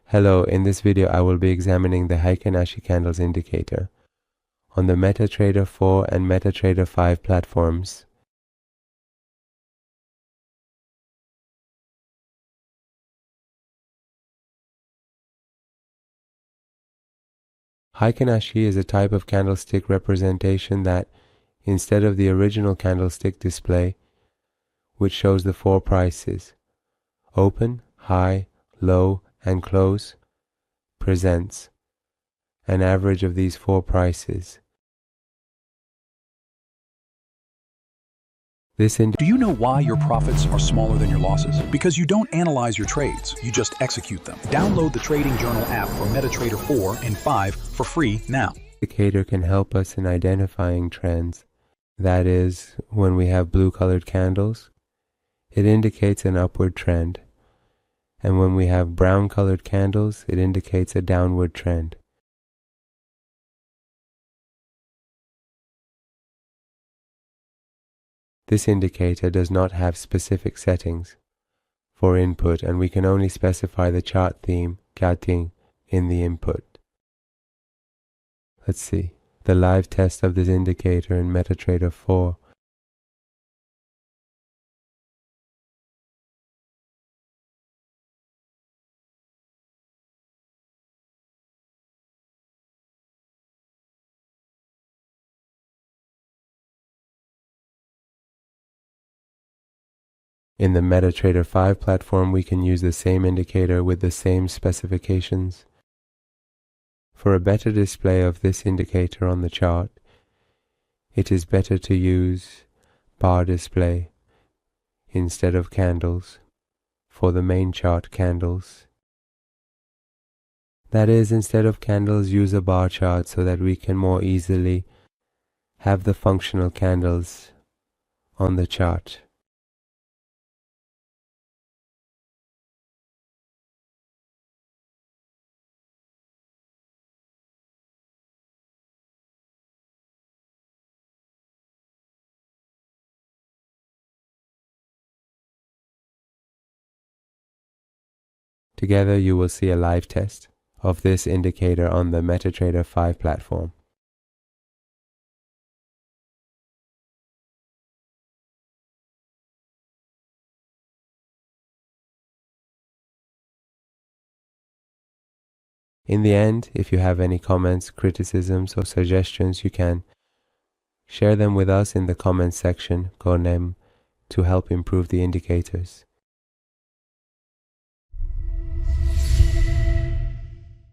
Hello, in this video I will be examining the Heiken Ashi candles indicator on the MetaTrader 4 and MetaTrader 5 platforms. Heiken Ashi is a type of candlestick representation that, instead of the original candlestick display, which shows the four prices, open, high, low, and close, presents an average of these four prices. Do you know why your profits are smaller than your losses? Because you don't analyze your trades, you just execute them. Download the Trading Journal app for MetaTrader 4 and 5 for free now. The indicator can help us in identifying trends. That is, when we have blue-colored candles, it indicates an upward trend. And when we have brown-colored candles, it indicates a downward trend. This indicator does not have specific settings for input, and we can only specify the chart theme, Kating, in the input. Let's see the live test of this indicator in MetaTrader 4. In the MetaTrader 5 platform, we can use the same indicator with the same specifications. For a better display of this indicator on the chart, it is better to use bar display instead of candles for the main chart candles. That is, instead of candles, use a bar chart so that we can more easily have the functional candles on the chart. Together you will see a live test of this indicator on the MetaTrader 5 platform. In the end, if you have any comments, criticisms, or suggestions, you can share them with us in the comments section, to help improve the indicators.